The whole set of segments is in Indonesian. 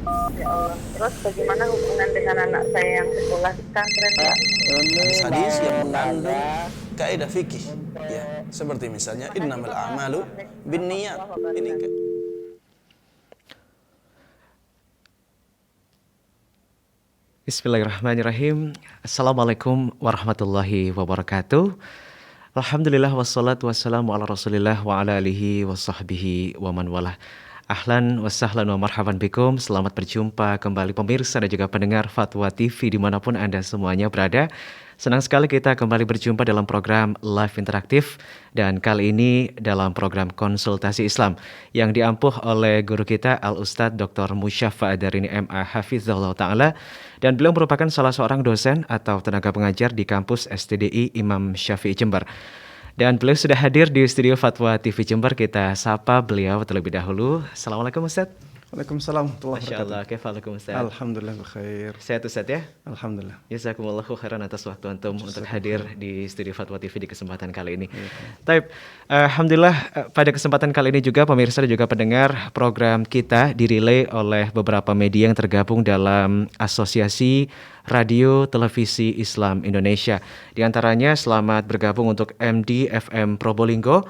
Ya Allah. Terus bagaimana hubungan dengan anak saya yang sekolah di pesantren, Pak? Hadis-hadis yang mengandung kaidah fikih, ya, seperti misalnya innamal a'malu binniyat. Ini Bismillahirrahmanirrahim. Assalamualaikum warahmatullahi wabarakatuh. Alhamdulillah wassalatu wassalamu ala rasulillah wa ala alihi wa sahbihi wa man walah. Ahlan wa sahlan wa marhaban bikum. Selamat berjumpa kembali pemirsa dan juga pendengar Fatwa TV dimanapun Anda semuanya berada. Senang sekali kita kembali berjumpa dalam program Live Interaktif, dan kali ini dalam program Konsultasi Islam yang diampuh oleh guru kita Al-Ustadz Dr. Musyafa Adarini MA Hafizahullah Ta'ala, dan beliau merupakan salah seorang dosen atau tenaga pengajar di kampus STDI Imam Syafi'i Jember. Dan beliau sudah hadir di studio Fatwa TV Jember. Kita sapa beliau terlebih dahulu. Assalamualaikum Ustadz. Waalaikumsalam warahmatullahi Masya Allah, wabarakatuh. kefalakum Ustadz. Alhamdulillah bikhair. Sehat Ustadz ya? Alhamdulillah. Jazakumullahu khairan atas waktu antum untuk hadir di studio Fatwa TV di kesempatan kali ini. Taib, alhamdulillah pada kesempatan kali ini juga pemirsa dan juga pendengar, program kita dirilai oleh beberapa media yang tergabung dalam Asosiasi Radio Televisi Islam Indonesia. Di antaranya selamat bergabung untuk MD FM Probolinggo,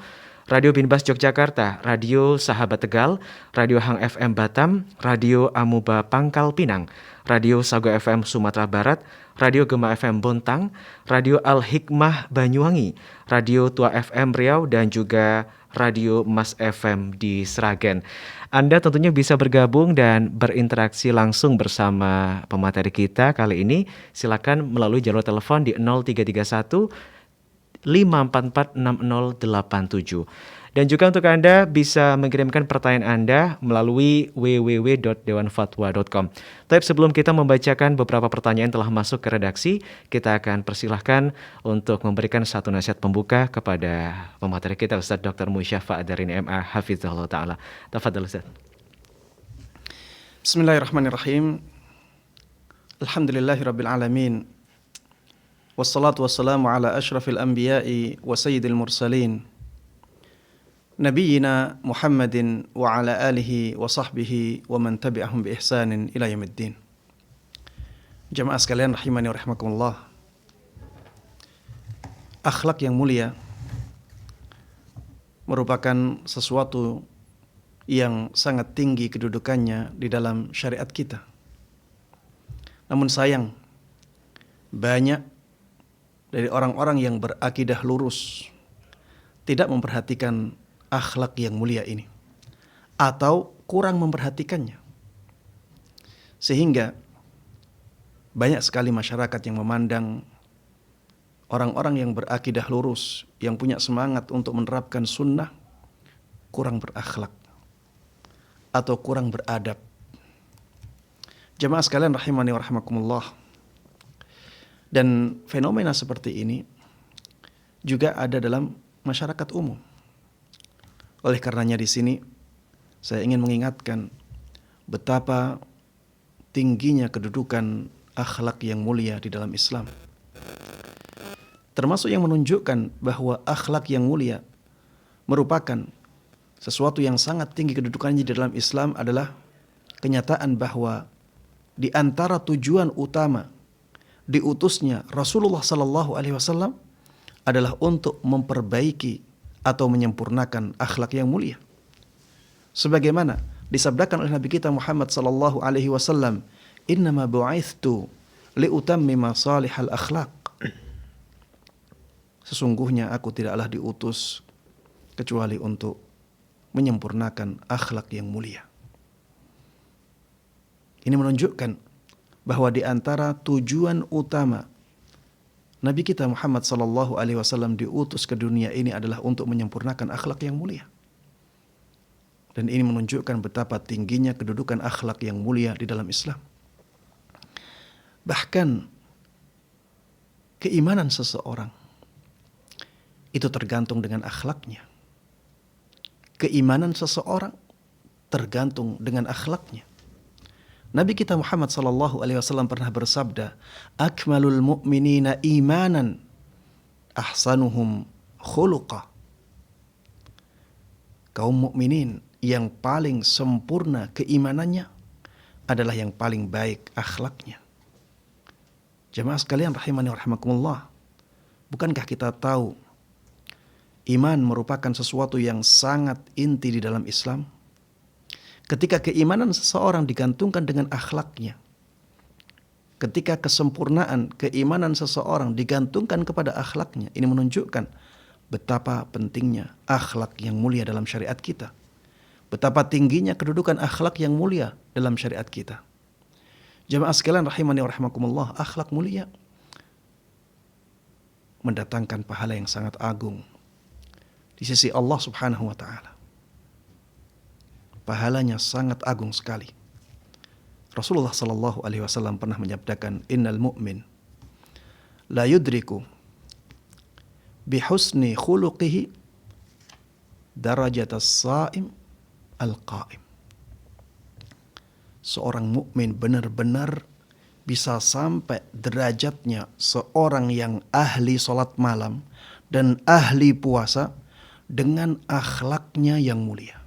Radio Binbas Yogyakarta, Radio Sahabat Tegal, Radio Hang FM Batam, Radio Amuba Pangkal Pinang, Radio Sago FM Sumatera Barat, Radio Gema FM Bontang, Radio Al Hikmah Banyuwangi, Radio Tua FM Riau, dan juga Radio Mas FM di Sragen. Anda tentunya bisa bergabung dan berinteraksi langsung bersama pemateri kita kali ini. Silakan melalui jalur telepon di 0331 5446087. Dan juga untuk Anda bisa mengirimkan pertanyaan Anda melalui www.dewanfatwa.com. Tapi sebelum kita membacakan beberapa pertanyaan yang telah masuk ke redaksi, kita akan persilahkan untuk memberikan satu nasihat pembuka kepada pemateri kita, Ustadz Dr. Musyafa Adarini MA Hafizahullah Ta'ala. Tafadhal Ustadz. Bismillahirrahmanirrahim. Alhamdulillahirabbil alamin. Wassalatu wassalamu ala asyrafil anbiya'i wa sayyidil mursalin, Nabiyyina Muhammadin wa ala alihi wa sahbihi wa man tabi'ahum bi ihsanin ila yaumiddin. Jamaah sekalian rahimani wa rahimakumullah. Akhlak yang mulia merupakan sesuatu yang sangat tinggi kedudukannya di dalam syariat kita. Namun sayang, banyak dari orang-orang yang berakidah lurus tidak memperhatikan akhlak yang mulia ini, atau kurang memperhatikannya, sehingga banyak sekali masyarakat yang memandang orang-orang yang berakidah lurus, yang punya semangat untuk menerapkan sunnah, kurang berakhlak atau kurang beradab. Jemaah sekalian rahimani wa rahimakumullah. Dan fenomena seperti ini juga ada dalam masyarakat umum. Oleh karenanya di sini saya ingin mengingatkan betapa tingginya kedudukan akhlak yang mulia di dalam Islam. Termasuk yang menunjukkan bahwa akhlak yang mulia merupakan sesuatu yang sangat tinggi kedudukannya di dalam Islam adalah kenyataan bahwa di antara tujuan utama diutusnya Rasulullah sallallahu alaihi wasallam adalah untuk memperbaiki atau menyempurnakan akhlak yang mulia. Sebagaimana disabdakan oleh Nabi kita Muhammad sallallahu alaihi wasallam, "Innama bu'ithtu liutammima salihal akhlaq." Sesungguhnya aku tidaklah diutus kecuali untuk menyempurnakan akhlak yang mulia. Ini menunjukkan bahwa di antara tujuan utama Nabi kita Muhammad sallallahu alaihi wasallam diutus ke dunia ini adalah untuk menyempurnakan akhlak yang mulia. Dan ini menunjukkan betapa tingginya kedudukan akhlak yang mulia di dalam Islam. Bahkan keimanan seseorang itu tergantung dengan akhlaknya. Keimanan seseorang tergantung dengan akhlaknya. Nabi kita Muhammad sallallahu alaihi wasallam pernah bersabda, "Akmalul mu'minina imanan ahsanuhum khuluqa." Kaum mukminin yang paling sempurna keimanannya adalah yang paling baik akhlaknya. Jemaah sekalian rahimani wa rahimakumullah, bukankah kita tahu iman merupakan sesuatu yang sangat inti di dalam Islam? Ketika keimanan seseorang digantungkan dengan akhlaknya, ketika kesempurnaan keimanan seseorang digantungkan kepada akhlaknya, ini menunjukkan betapa pentingnya akhlak yang mulia dalam syariat kita. Betapa tingginya kedudukan akhlak yang mulia dalam syariat kita. Jemaah sekalian rahimani wa rahimakumullah, akhlak mulia mendatangkan pahala yang sangat agung di sisi Allah Subhanahu wa taala. Pahalanya sangat agung sekali. Rasulullah sallallahu alaihi wasallam pernah menyabdakan, "Innal mu'min la yudriku bihusni khuluqihi darajatas shaim al-qa'im." Seorang mukmin benar-benar bisa sampai derajatnya seorang yang ahli salat malam dan ahli puasa dengan akhlaknya yang mulia.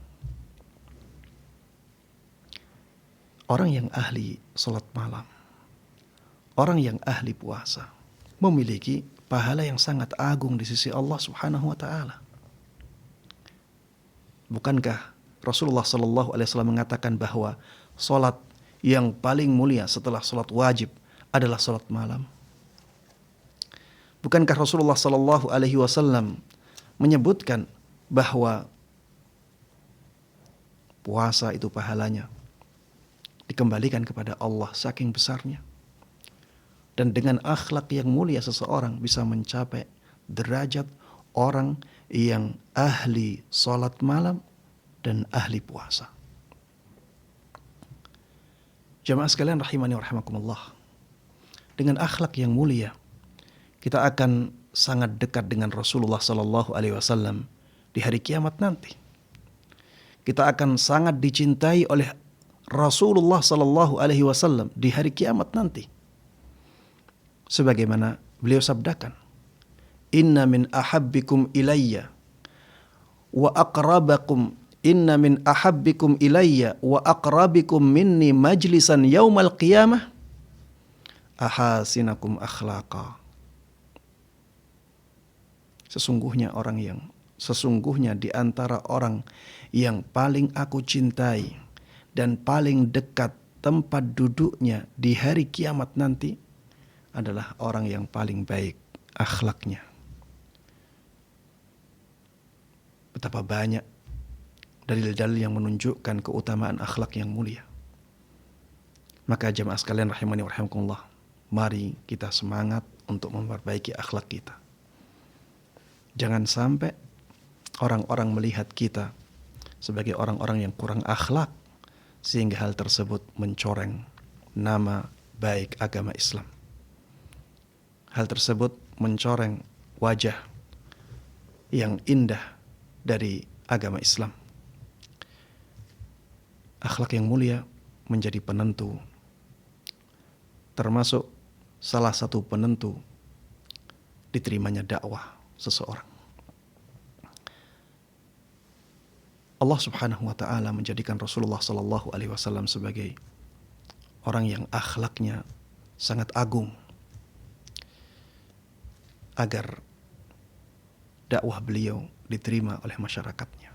Orang yang ahli salat malam, orang yang ahli puasa memiliki pahala yang sangat agung di sisi Allah Subhanahu wa taala. Bukankah Rasulullah sallallahu alaihi wasallam mengatakan bahwa salat yang paling mulia setelah salat wajib adalah salat malam? Bukankah Rasulullah sallallahu alaihi wasallam menyebutkan bahwa puasa itu pahalanya dikembalikan kepada Allah saking besarnya? Dan dengan akhlak yang mulia seseorang bisa mencapai derajat orang yang ahli salat malam dan ahli puasa. Jamaah sekalian rahimani wa rahimakumullah, dengan akhlak yang mulia kita akan sangat dekat dengan Rasulullah sallallahu alaihi wasallam di hari kiamat nanti. Kita akan sangat dicintai oleh Rasulullah sallallahu alaihi wasallam di hari kiamat nanti. Sebagaimana beliau sabdakan, "Inna min ahabbikum ilayya wa aqrabakum inna min ahabbikum ilayya wa aqrabikum minni majlisan yaumal qiyamah ahasinakum akhlaqa." Sesungguhnya di antara orang yang paling aku cintai dan paling dekat tempat duduknya di hari kiamat nanti adalah orang yang paling baik akhlaknya. Betapa banyak dalil-dalil yang menunjukkan keutamaan akhlak yang mulia. Maka jemaah sekalian rahimani wa rahimakumullah, mari kita semangat untuk memperbaiki akhlak kita. Jangan sampai orang-orang melihat kita sebagai orang-orang yang kurang akhlak, sehingga hal tersebut mencoreng nama baik agama Islam. Hal tersebut mencoreng wajah yang indah dari agama Islam. Akhlak yang mulia menjadi penentu, termasuk salah satu penentu diterimanya dakwah seseorang. Allah Subhanahu wa taala menjadikan Rasulullah sallallahu alaihi wasallam sebagai orang yang akhlaknya sangat agung agar dakwah beliau diterima oleh masyarakatnya.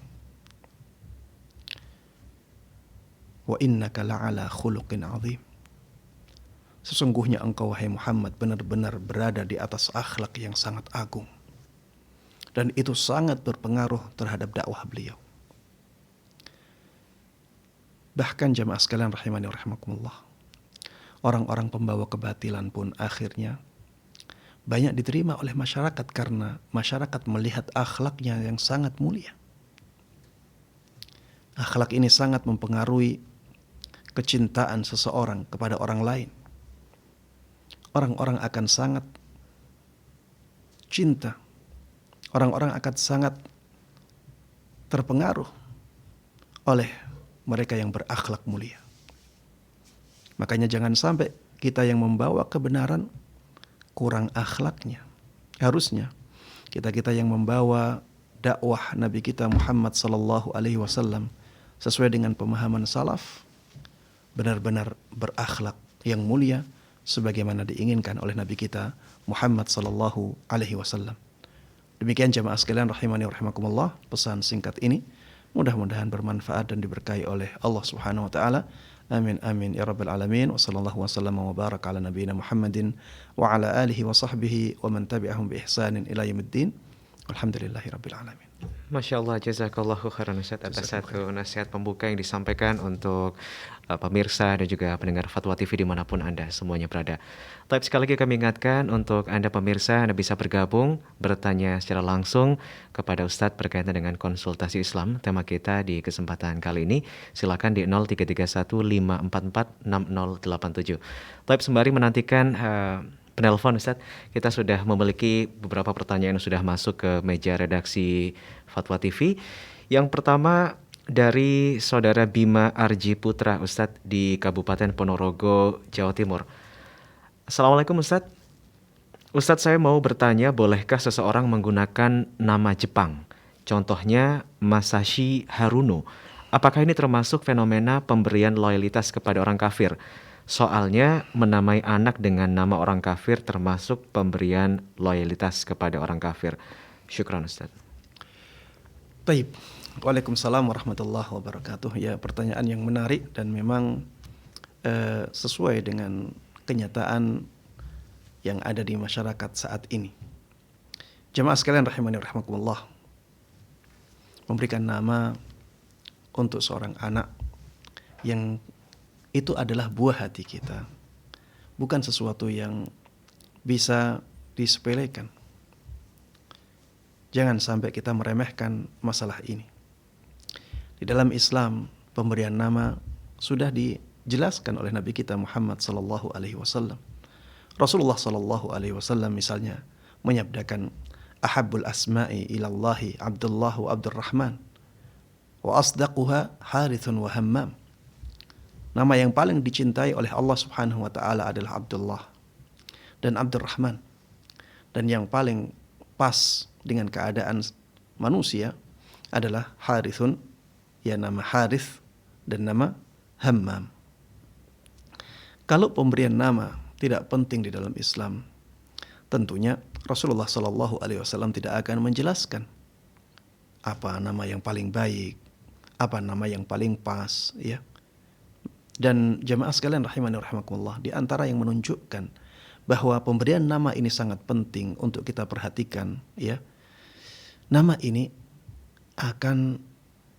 Wa innaka la'ala khuluqin 'azim. Sesungguhnya engkau wahai Muhammad benar-benar berada di atas akhlak yang sangat agung. Dan itu sangat berpengaruh terhadap dakwah beliau. Bahkan jamaah sekalian rahimani wa rahimakumullah, orang-orang pembawa kebatilan pun akhirnya banyak diterima oleh masyarakat karena masyarakat melihat akhlaknya yang sangat mulia. Akhlak ini sangat mempengaruhi kecintaan seseorang kepada orang lain. Orang-orang akan sangat cinta. Orang-orang akan sangat terpengaruh oleh mereka yang berakhlak mulia. Makanya jangan sampai kita yang membawa kebenaran kurang akhlaknya. Harusnya kita yang membawa dakwah Nabi kita Muhammad sallallahu alaihi wasallam sesuai dengan pemahaman salaf benar-benar berakhlak yang mulia sebagaimana diinginkan oleh Nabi kita Muhammad sallallahu alaihi wasallam. Demikian jamaah sekalian rahimani wa rahimakumullah, pesan singkat ini mudah-mudahan bermanfaat dan diberkahi oleh Allah Subhanahu wa taala. Amin amin ya rabbal alamin. Wa sallallahu wasallam wa baraka ala nabiyyina Muhammadin wa ala alihi wa sahbihi wa man tabi'ahum bi ihsanin ila yaumiddin. Alhamdulillahi rabbil alamin. Masya Allah, jazakallahu khairan Ustaz atas satu nasihat pembuka yang disampaikan untuk pemirsa dan juga pendengar Fatwa TV dimanapun Anda semuanya berada. Tapi sekali lagi kami ingatkan untuk Anda pemirsa, Anda bisa bergabung, bertanya secara langsung kepada Ustadz berkaitan dengan konsultasi Islam. Tema kita di kesempatan kali ini, silakan di 0331 544 6087. Tapi sembari menantikan penelpon Ustadz, kita sudah memiliki beberapa pertanyaan yang sudah masuk ke meja redaksi Fatwa TV. Yang pertama dari Saudara Bima Arji Putra Ustadz di Kabupaten Ponorogo, Jawa Timur. Assalamualaikum Ustadz. Ustadz, saya mau bertanya, bolehkah seseorang menggunakan nama Jepang? Contohnya Masashi Haruno. Apakah ini termasuk fenomena pemberian loyalitas kepada orang kafir? Soalnya menamai anak dengan nama orang kafir termasuk pemberian loyalitas kepada orang kafir. Syukran Ustaz. Baik. Waalaikumsalam warahmatullahi wabarakatuh. Ya, pertanyaan yang menarik dan memang sesuai dengan kenyataan yang ada di masyarakat saat ini. Jemaah sekalian rahimani rahimakumullah, memberikan nama untuk seorang anak yang itu adalah buah hati kita, bukan sesuatu yang bisa disepelekan. Jangan sampai kita meremehkan masalah ini. Di dalam Islam, pemberian nama sudah dijelaskan oleh Nabi kita Muhammad sallallahu alaihi wasallam. Rasulullah sallallahu alaihi wasallam misalnya menyabdakan, ahabbul asma'i ilallahi Abdullah wa Abdurrahman wa asdaquha Harithun wa Hammam. Nama yang paling dicintai oleh Allah Subhanahu wa taala adalah Abdullah dan Abdurrahman. Dan yang paling pas dengan keadaan manusia adalah Harithun, ya nama Harith, dan nama Hammam. Kalau pemberian nama tidak penting di dalam Islam, tentunya Rasulullah sallallahu alaihi wasallam tidak akan menjelaskan apa nama yang paling baik, apa nama yang paling pas, ya. Dan jemaah sekalian rahimani rahimakumullah, di antara yang menunjukkan bahwa pemberian nama ini sangat penting untuk kita perhatikan, ya. Nama ini akan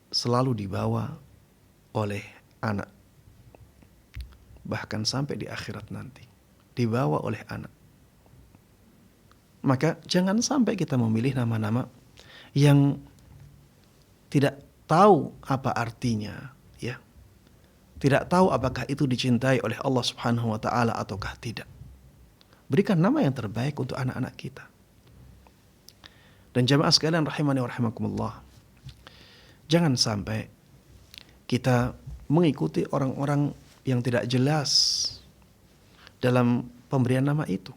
selalu dibawa oleh anak, bahkan sampai di akhirat nanti dibawa oleh anak. Maka jangan sampai kita memilih nama-nama yang tidak tahu apa artinya, ya. Tidak tahu apakah itu dicintai oleh Allah Subhanahu wa taala ataukah tidak. Berikan nama yang terbaik untuk anak-anak kita. Dan jamaah sekalian rahimani wa rahimakumullah, jangan sampai kita mengikuti orang-orang yang tidak jelas dalam pemberian nama itu.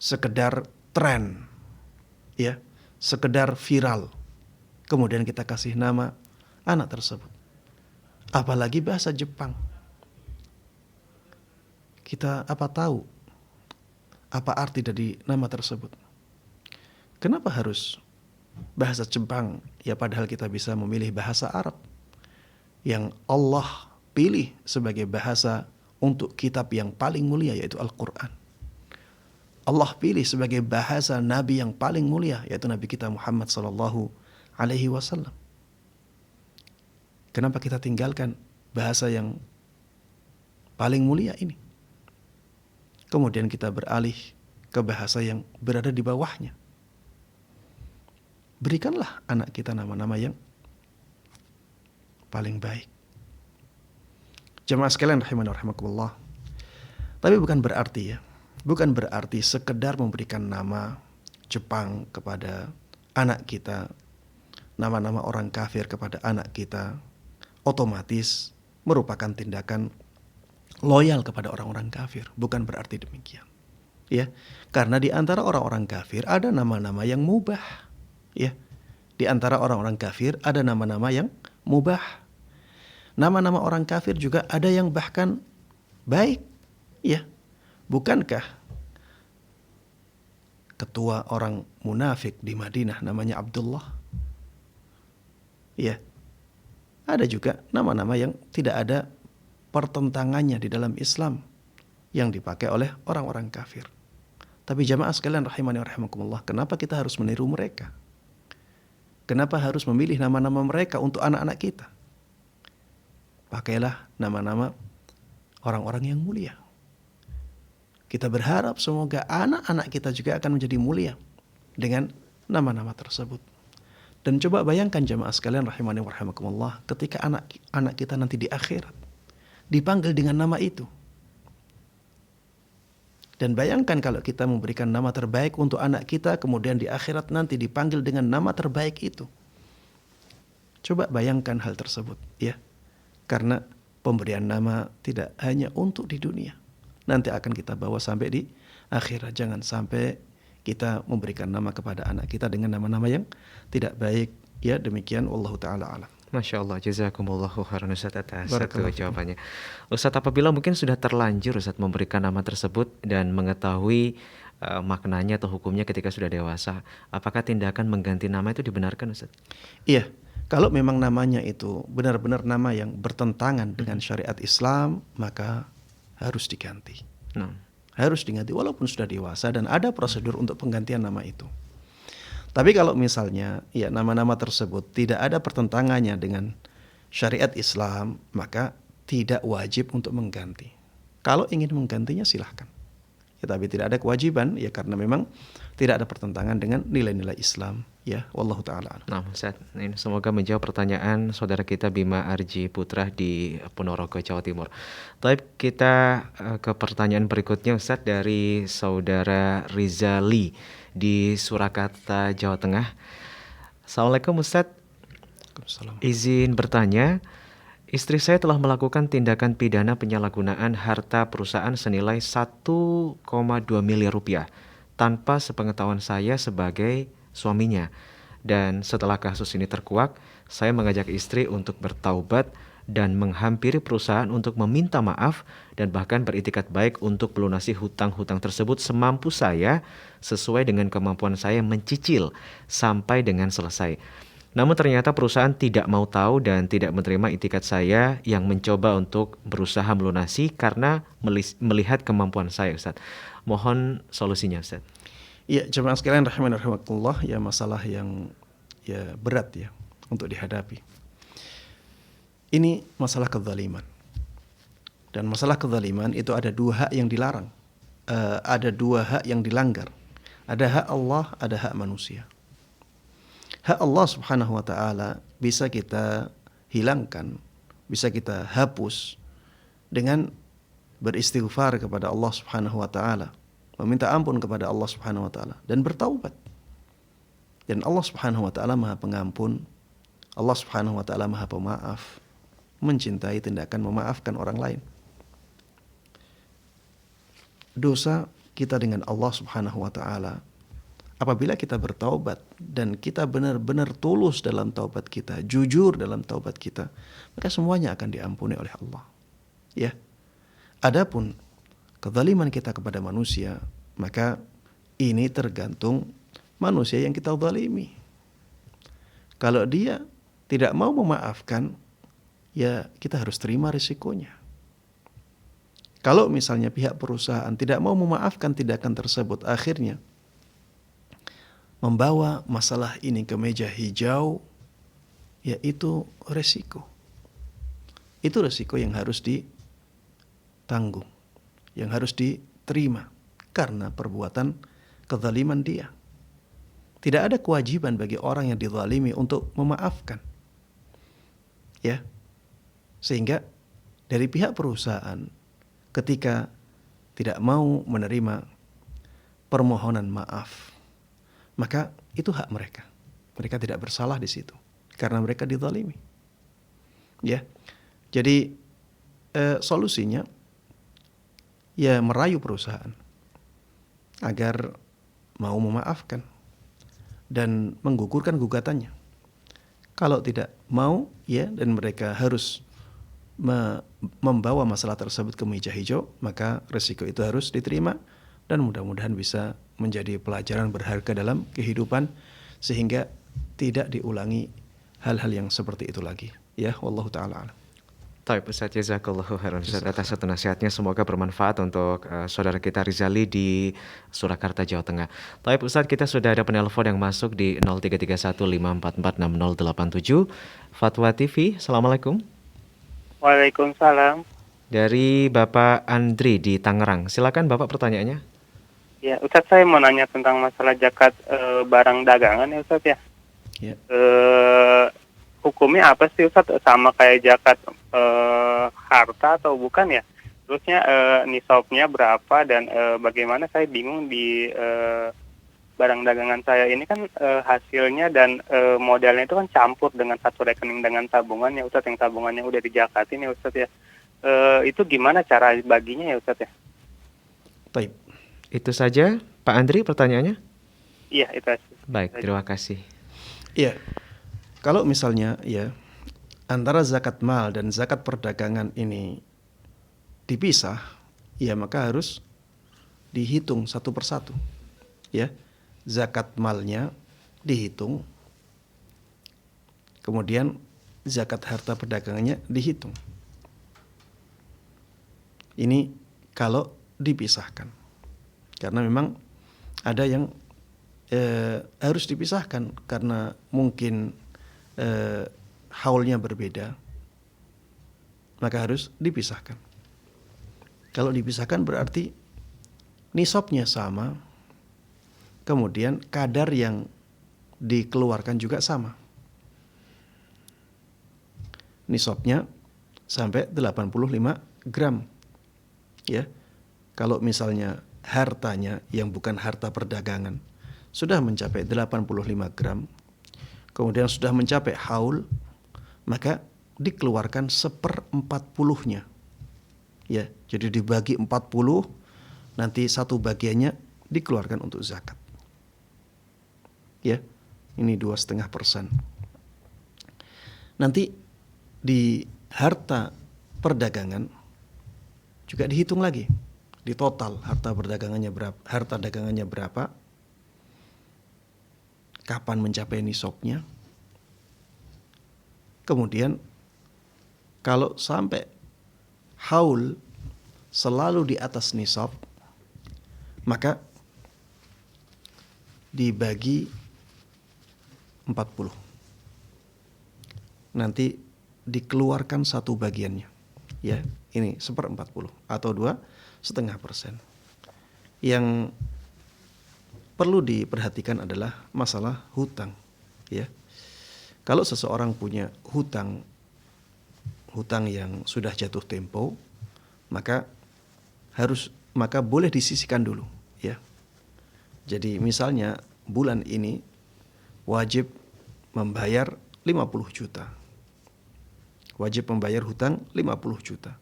Sekedar tren, ya, sekedar viral. Kemudian kita kasih nama anak tersebut. Apalagi bahasa Jepang. Kita apa tahu apa arti dari nama tersebut? Kenapa harus bahasa Jepang? Ya padahal kita bisa memilih bahasa Arab yang Allah pilih sebagai bahasa untuk kitab yang paling mulia, yaitu Al-Quran. Allah pilih sebagai bahasa Nabi yang paling mulia, yaitu Nabi kita Muhammad sallallahu alaihi wasallam. Kenapa kita tinggalkan bahasa yang paling mulia ini? Kemudian kita beralih ke bahasa yang berada di bawahnya. Berikanlah anak kita nama-nama yang paling baik. Jemaah sekalian rahimani wa rahimakumullah. Tapi bukan berarti sekedar memberikan nama Jepang kepada anak kita, nama-nama orang kafir kepada anak kita, otomatis merupakan tindakan loyal kepada orang-orang kafir. Bukan berarti demikian, ya. Karena di antara orang-orang kafir ada nama-nama yang mubah, ya. Di antara orang-orang kafir ada nama-nama yang mubah. Nama-nama orang kafir juga ada yang bahkan baik. Ya, bukankah ketua orang munafik di Madinah namanya Abdullah? Ya, ada juga nama-nama yang tidak ada pertentangannya di dalam Islam yang dipakai oleh orang-orang kafir. Tapi jamaah sekalian rahimani wa rahimakumullah, kenapa kita harus meniru mereka? Kenapa harus memilih nama-nama mereka untuk anak-anak kita? Pakailah nama-nama orang-orang yang mulia. Kita berharap semoga anak-anak kita juga akan menjadi mulia dengan nama-nama tersebut. Dan coba bayangkan jamaah sekalian rahimani wa rahimakumullah, ketika anak kita nanti di akhirat dipanggil dengan nama itu. Dan bayangkan kalau kita memberikan nama terbaik untuk anak kita, kemudian di akhirat nanti dipanggil dengan nama terbaik itu. Coba bayangkan hal tersebut, ya. Karena pemberian nama tidak hanya untuk di dunia. Nanti akan kita bawa sampai di akhirat. Jangan sampai kita memberikan nama kepada anak kita dengan nama-nama yang tidak baik. Ya, demikian wallahu taala alam. Masya Allah, jazakumullahu khairan Ustaz atas satu jawabannya. Ustaz, apabila mungkin sudah terlanjur Ustaz memberikan nama tersebut dan mengetahui maknanya atau hukumnya ketika sudah dewasa, apakah tindakan mengganti nama itu dibenarkan Ustaz? Iya, kalau memang namanya itu benar-benar nama yang bertentangan dengan syariat Islam, maka harus diganti. Harus diganti walaupun sudah dewasa dan ada prosedur untuk penggantian nama itu. Tapi kalau misalnya ya nama-nama tersebut tidak ada pertentangannya dengan syariat Islam, maka tidak wajib untuk mengganti. Kalau ingin menggantinya silahkan. Ya, tapi tidak ada kewajiban ya karena memang tidak ada pertentangan dengan nilai-nilai Islam. Ya, wallahu taala. Nah, Ustaz, ini semoga menjawab pertanyaan saudara kita Bima Arji Putra di Ponorogo, Jawa Timur. Tapi kita ke pertanyaan berikutnya Ustaz dari saudara Rizali di Surakarta, Jawa Tengah. Assalamualaikum Ustaz. Izin bertanya, istri saya telah melakukan tindakan pidana penyalahgunaan harta perusahaan senilai 1,2 miliar rupiah tanpa sepengetahuan saya sebagai suaminya. Dan setelah kasus ini terkuak, saya mengajak istri untuk bertaubat dan menghampiri perusahaan untuk meminta maaf dan bahkan beritikat baik untuk melunasi hutang-hutang tersebut semampu saya sesuai dengan kemampuan saya mencicil sampai dengan selesai. Namun ternyata perusahaan tidak mau tahu dan tidak menerima itikat saya yang mencoba untuk berusaha melunasi karena melihat kemampuan saya, Ustaz. Mohon solusinya, Ustaz. Ya, jemaah sekalian rahimani rahimakumullah, ya masalah yang ya berat ya untuk dihadapi. Ini masalah kezaliman. Dan masalah kezaliman itu ada dua hak yang dilarang. Ada dua hak yang dilanggar. Ada hak Allah, ada hak manusia. Hak Allah subhanahu wa ta'ala bisa kita hilangkan, bisa kita hapus dengan beristighfar kepada Allah subhanahu wa ta'ala, meminta ampun kepada Allah subhanahu wa ta'ala, dan bertaubat. Dan Allah subhanahu wa ta'ala maha pengampun, Allah subhanahu wa ta'ala maha pemaaf, mencintai tindakan memaafkan orang lain. Dosa kita dengan Allah subhanahu wa ta'ala, apabila kita bertaubat dan kita benar-benar tulus dalam taubat kita, jujur dalam taubat kita, maka semuanya akan diampuni oleh Allah. Ya. Adapun kezaliman kita kepada manusia, maka ini tergantung manusia yang kita zalimi. Kalau dia tidak mau memaafkan, ya kita harus terima risikonya. Kalau misalnya pihak perusahaan tidak mau memaafkan tindakan tersebut, akhirnya membawa masalah ini ke meja hijau, yaitu resiko. Itu resiko yang harus ditanggung, yang harus diterima karena perbuatan kezaliman dia. Tidak ada kewajiban bagi orang yang dizalimi untuk memaafkan. Ya. Sehingga dari pihak perusahaan ketika tidak mau menerima permohonan maaf, maka itu hak mereka. Mereka tidak bersalah di situ karena mereka dizalimi. Ya. Jadi solusinya ya merayu perusahaan agar mau memaafkan dan menggugurkan gugatannya. Kalau tidak mau, ya, dan mereka harus membawa masalah tersebut ke meja hijau, maka resiko itu harus diterima dan mudah-mudahan bisa menjadi pelajaran berharga dalam kehidupan sehingga tidak diulangi hal-hal yang seperti itu lagi. Ya, wallahu taala alam. Taib Ustaz, jazakallahu khairan Ustaz atas satu nasihatnya, semoga bermanfaat untuk saudara kita Rizali di Surakarta, Jawa Tengah. Taib Ustaz, kita sudah ada penelpon yang masuk di 0331544687. Fatwa TV, Assalamualaikum. Waalaikumsalam. Dari Bapak Andri di Tangerang. Silakan Bapak pertanyaannya. Ya, Ustadz, saya mau nanya tentang masalah zakat barang dagangan ya Ustadz ya. Ya. Hukumnya apa sih Ustadz? Sama kayak zakat harta atau bukan ya? Terusnya nisabnya berapa dan bagaimana, saya bingung di barang dagangan saya ini kan hasilnya dan modalnya itu kan campur dengan satu rekening dengan tabungan ya Ustadz, yang tabungannya udah dijakatin ya Ustadz ya. Itu gimana cara baginya ya Ustadz ya? Baik. Itu saja Pak Andri pertanyaannya? Iya, itu aja. Baik, terima kasih. Iya. Kalau misalnya ya antara zakat mal dan zakat perdagangan ini dipisah, ya maka harus dihitung satu persatu. Ya. Zakat malnya dihitung. Kemudian zakat harta perdagangannya dihitung. Ini kalau dipisahkan. Karena memang ada yang harus dipisahkan karena mungkin haulnya berbeda, maka harus dipisahkan. Kalau dipisahkan berarti nisabnya sama, kemudian kadar yang dikeluarkan juga sama. Nisabnya sampai 85 gram. Ya. Kalau misalnya hartanya yang bukan harta perdagangan sudah mencapai 85 gram, kemudian sudah mencapai haul, maka dikeluarkan 1/40-nya. Ya, jadi dibagi 40, nanti satu bagiannya dikeluarkan untuk zakat. Ya, ini 2,5%. Nanti di harta perdagangan juga dihitung lagi. Di total harta dagangannya berapa, kapan mencapai nisabnya. Kemudian kalau sampai haul selalu di atas nisab, maka dibagi 40. Nanti dikeluarkan satu bagiannya. Ya, ini 1/40 atau 2,5%. Yang perlu diperhatikan adalah masalah hutang, ya. Kalau seseorang punya hutang yang sudah jatuh tempo, maka boleh disisihkan dulu, ya. Jadi misalnya bulan ini wajib membayar 50 juta. Wajib membayar hutang 50 juta.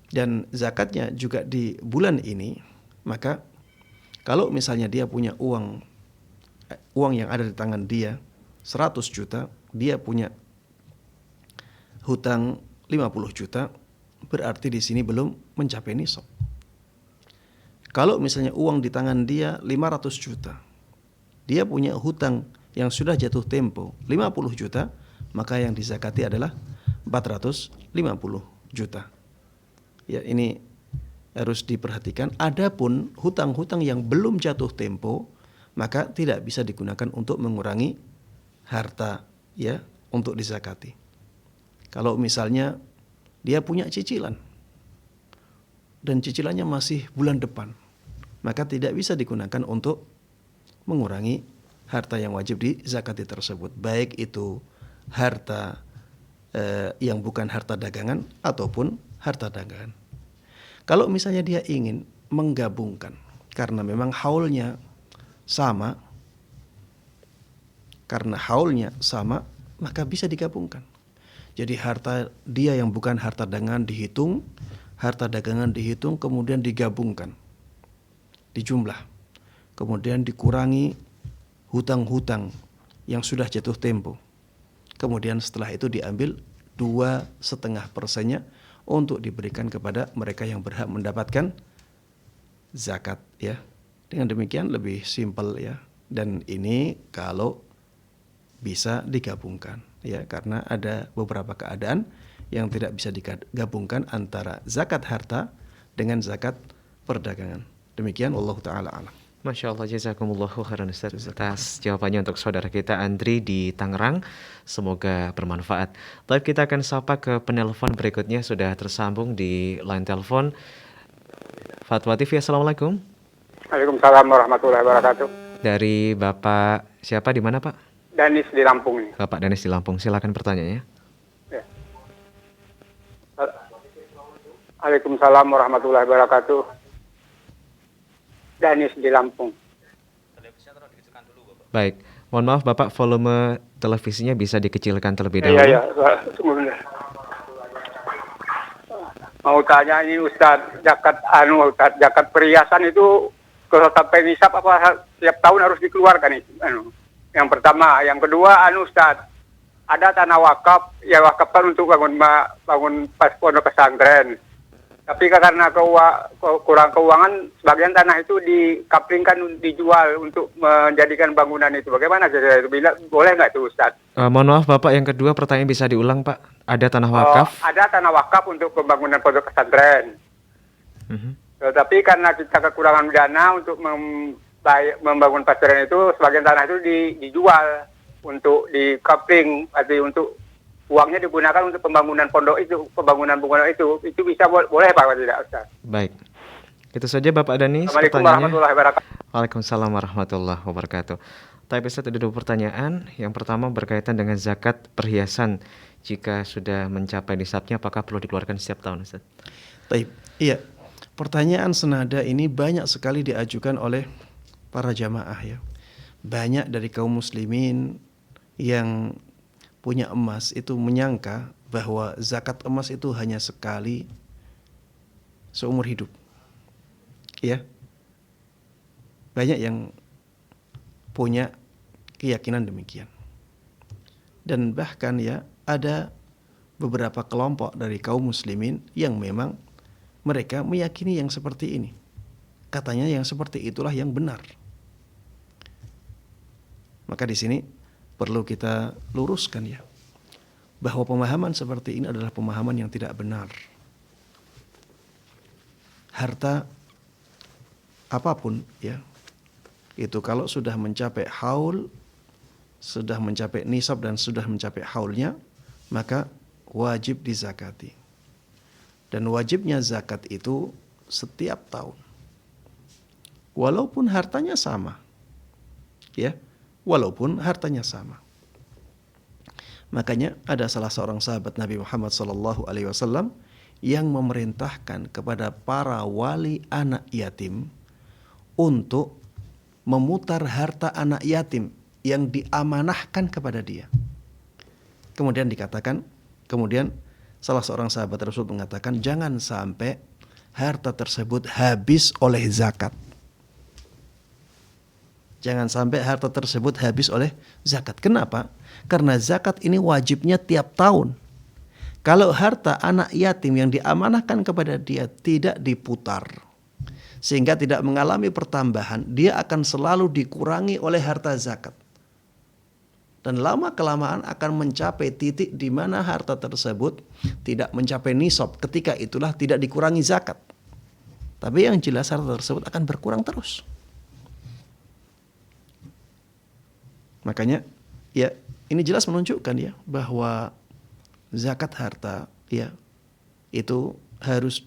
Dan zakatnya juga di bulan ini, maka kalau misalnya dia punya uang yang ada di tangan dia 100 juta, dia punya hutang 50 juta, berarti di sini belum mencapai nisab. Kalau misalnya uang di tangan dia 500 juta, dia punya hutang yang sudah jatuh tempo 50 juta, maka yang dizakati adalah 450 juta. Ya, ini harus diperhatikan. Adapun hutang-hutang yang belum jatuh tempo, maka tidak bisa digunakan untuk mengurangi harta, ya, untuk dizakati. Kalau misalnya dia punya cicilan dan cicilannya masih bulan depan, maka tidak bisa digunakan untuk mengurangi harta yang wajib dizakati tersebut, baik itu harta yang bukan harta dagangan ataupun harta dagangan. Kalau misalnya dia ingin menggabungkan karena memang haulnya sama, maka bisa digabungkan. Jadi harta dia yang bukan harta dagangan dihitung, harta dagangan dihitung, kemudian digabungkan, dijumlah, kemudian dikurangi hutang-hutang yang sudah jatuh tempo. Kemudian setelah itu diambil 2,5%-nya untuk diberikan kepada mereka yang berhak mendapatkan zakat ya. Dengan demikian lebih simpel ya. Dan ini kalau bisa digabungkan ya, karena ada beberapa keadaan yang tidak bisa digabungkan antara zakat harta dengan zakat perdagangan. Demikian wallahu taala alam. Masya Allah, jazakumullahu khairan Ustaz atas jawabannya untuk saudara kita Andri di Tangerang. Semoga bermanfaat. Tapi kita akan sapa ke penelpon berikutnya, sudah tersambung di line telepon. Fatwa TV, Assalamualaikum. Waalaikumsalam warahmatullahi wabarakatuh. Dari Bapak siapa, di mana Pak? Danis di Lampung nih. Bapak Danis di Lampung, silakan pertanyaannya. Ya. Waalaikumsalam warahmatullahi wabarakatuh. Danis di Lampung. Baik, mohon maaf Bapak, volume televisinya bisa dikecilkan terlebih dahulu. Iya, sebentar. Mau tanya ini Ustaz, zakat perhiasan itu kalau sampai nisab apa setiap tahun harus dikeluarkan itu? Yang pertama, yang kedua Ustaz, ada tanah wakaf, ya wakafkan untuk bangun pas pondok pesantren. Tapi karena kurang keuangan, sebagian tanah itu dikaplingkan, dijual untuk menjadikan bangunan itu. Bagaimana saya itu? Boleh nggak itu Ustaz? Mohon maaf Bapak, yang kedua pertanyaan bisa diulang Pak. Ada tanah wakaf? Ada tanah wakaf untuk pembangunan pondok pesantren. Tapi karena kita kekurangan dana untuk membangun pesantren itu, sebagian tanah itu dijual untuk dikapling, artinya untuk uangnya digunakan untuk pembangunan pondok itu, pembangunan itu bisa boleh Pak atau tidak Ustaz? Baik. Itu saja Bapak Danis Assalamualaikum pertanyaannya. warahmatullahi wabarakatuh. Waalaikumsalam warahmatullahi wabarakatuh. Tapi Ustaz, ada dua pertanyaan. Yang pertama berkaitan dengan zakat perhiasan. Jika sudah mencapai nisabnya, apakah perlu dikeluarkan setiap tahun Ustaz? Baik. Iya. Pertanyaan senada ini banyak sekali diajukan oleh para jamaah ya. Banyak dari kaum muslimin yang punya emas itu menyangka bahwa zakat emas itu hanya sekali seumur hidup. Ya. Banyak yang punya keyakinan demikian. Dan bahkan ya ada beberapa kelompok dari kaum muslimin yang memang mereka meyakini yang seperti ini. Katanya yang seperti itulah yang benar. Maka di sini perlu kita luruskan ya, bahwa pemahaman seperti ini adalah pemahaman yang tidak benar. Harta apapun ya, itu kalau sudah mencapai haul, sudah mencapai nisab dan sudah mencapai haulnya, maka wajib dizakati. Dan wajibnya zakat itu setiap tahun. Walaupun hartanya sama. Ya, walaupun hartanya sama. Makanya ada salah seorang sahabat Nabi Muhammad SAW yang memerintahkan kepada para wali anak yatim untuk memutar harta anak yatim yang diamanahkan kepada dia. Kemudian salah seorang sahabat tersebut mengatakan, jangan sampai harta tersebut habis oleh zakat. Jangan sampai harta tersebut habis oleh zakat. Kenapa? Karena zakat ini wajibnya tiap tahun. Kalau harta anak yatim yang diamanahkan kepada dia tidak diputar, sehingga tidak mengalami pertambahan, dia akan selalu dikurangi oleh harta zakat. Dan lama-kelamaan akan mencapai titik di mana harta tersebut tidak mencapai nisab. Ketika itulah tidak dikurangi zakat. Tapi yang jelas harta tersebut akan berkurang terus. Makanya ya ini jelas menunjukkan ya bahwa zakat harta ya itu harus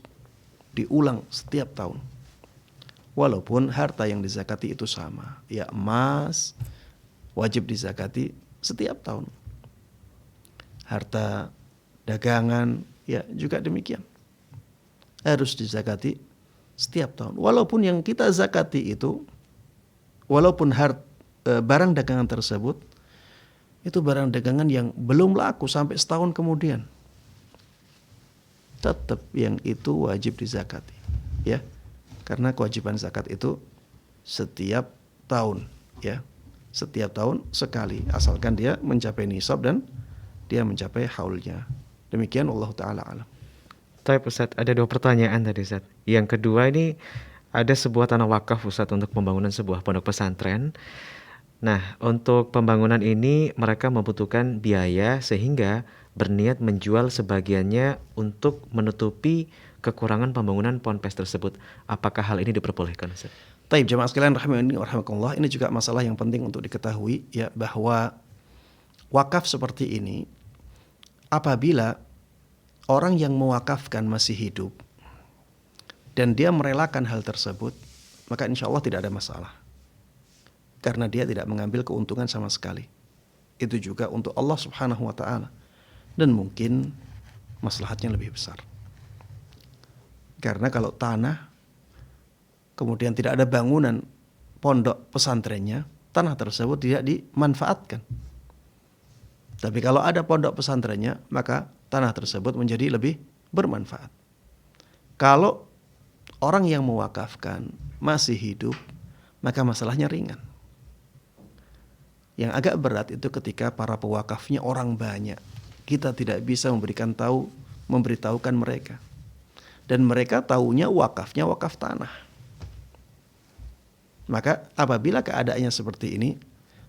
diulang setiap tahun. Walaupun harta yang dizakati itu sama. Ya emas wajib dizakati setiap tahun. Harta dagangan ya juga demikian. Harus dizakati setiap tahun. Walaupun yang kita zakati itu, walaupun barang dagangan tersebut itu barang dagangan yang belum laku sampai setahun kemudian, tetap yang itu wajib dizakati ya, karena kewajiban zakat itu setiap tahun ya, setiap tahun sekali, asalkan dia mencapai nisab dan dia mencapai haulnya. Demikian Allah taala alam. Tapi Ustaz, ada 2 pertanyaan tadi Ustaz. Yang kedua ini ada sebuah tanah wakaf Ustaz untuk pembangunan sebuah pondok pesantren. Nah, untuk pembangunan ini mereka membutuhkan biaya sehingga berniat menjual sebagiannya untuk menutupi kekurangan pembangunan ponpes tersebut. Apakah hal ini diperbolehkan Ustaz? Taib jemaah sekalian rahimani wa rahimakumullah, ini juga masalah yang penting untuk diketahui ya, bahwa wakaf seperti ini apabila orang yang mewakafkan masih hidup dan dia merelakan hal tersebut, maka insya Allah tidak ada masalah. Karena dia tidak mengambil keuntungan sama sekali. Itu juga untuk Allah subhanahu wa ta'ala. Dan mungkin maslahatnya lebih besar. Karena kalau tanah, kemudian tidak ada bangunan pondok pesantrennya, tanah tersebut tidak dimanfaatkan. Tapi kalau ada pondok pesantrennya, maka tanah tersebut menjadi lebih bermanfaat. Kalau orang yang mewakafkan masih hidup, maka masalahnya ringan. Yang agak berat itu ketika para pewakafnya orang banyak. Kita tidak bisa memberitahukan mereka. Dan mereka taunya wakafnya wakaf tanah. Maka apabila keadaannya seperti ini,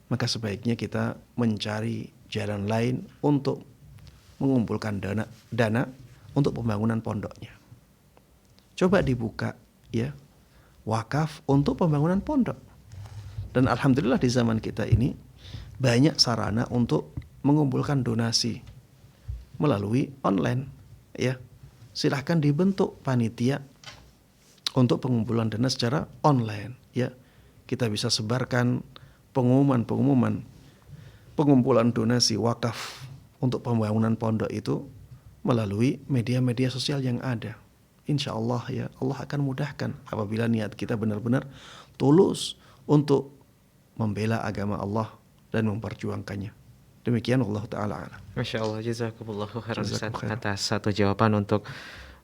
maka sebaiknya kita mencari jalan lain untuk mengumpulkan dana untuk pembangunan pondoknya. Coba dibuka ya, wakaf untuk pembangunan pondok. Dan alhamdulillah di zaman kita ini banyak sarana untuk mengumpulkan donasi melalui online ya. Silahkan dibentuk panitia untuk pengumpulan dana secara online ya. Kita bisa sebarkan pengumuman pengumpulan donasi wakaf untuk pembangunan pondok itu melalui media-media sosial yang ada. Insya Allah ya, Allah akan mudahkan apabila niat kita benar-benar tulus untuk membela agama Allah dan memperjuangkannya. Demikian Allah Ta'ala. Masya Allah, jazakumullahu khairan Ustaz atas satu jawaban untuk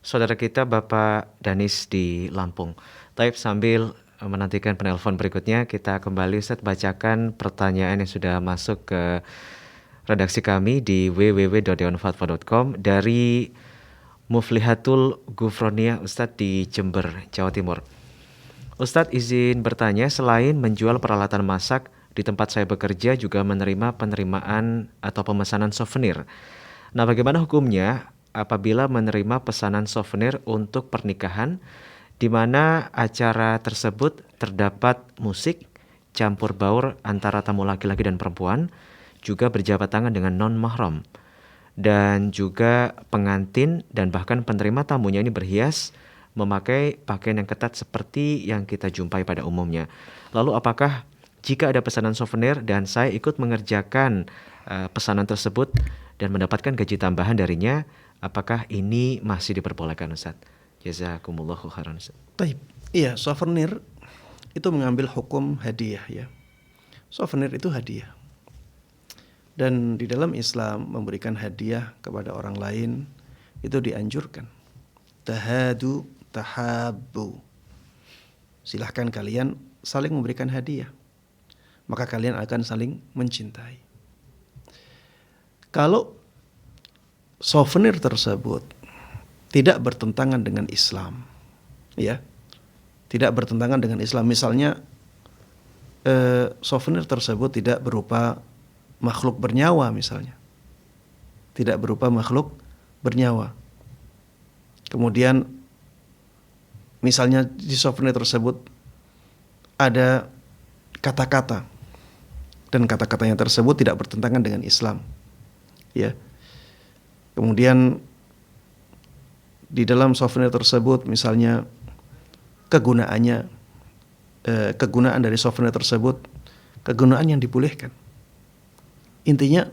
saudara kita Bapak Danis di Lampung. Taib, sambil menantikan penelpon berikutnya, kita kembali Ustaz bacakan pertanyaan yang sudah masuk ke redaksi kami di www.dewanfatwa.com dari Muflihatul Gufronia Ustadz di Jember, Jawa Timur. Ustadz izin bertanya, selain menjual peralatan masak, di tempat saya bekerja juga menerima penerimaan atau pemesanan souvenir. Nah, bagaimana hukumnya apabila menerima pesanan souvenir untuk pernikahan di mana acara tersebut terdapat musik campur baur antara tamu laki-laki dan perempuan, juga berjabat tangan dengan non-mahram, dan juga pengantin dan bahkan penerima tamunya ini berhias memakai pakaian yang ketat seperti yang kita jumpai pada umumnya. Lalu apakah jika ada pesanan souvenir dan saya ikut mengerjakan pesanan tersebut dan mendapatkan gaji tambahan darinya, apakah ini masih diperbolehkan Ustaz? Jazakumullahu khairan Ustaz. Baik. Iya, souvenir itu mengambil hukum hadiah ya. Souvenir itu hadiah. Dan di dalam Islam memberikan hadiah kepada orang lain itu dianjurkan. Tahadu tahabbu. Silahkan kalian saling memberikan hadiah. Maka kalian akan saling mencintai. Kalau souvenir tersebut tidak bertentangan dengan Islam, ya, tidak bertentangan dengan Islam. Misalnya souvenir tersebut tidak berupa makhluk bernyawa misalnya, tidak berupa makhluk bernyawa. Kemudian misalnya di souvenir tersebut ada kata-kata dan kata-katanya tersebut tidak bertentangan dengan Islam, ya. Kemudian di dalam souvenir tersebut misalnya kegunaan dari souvenir tersebut kegunaan yang dibolehkan. Intinya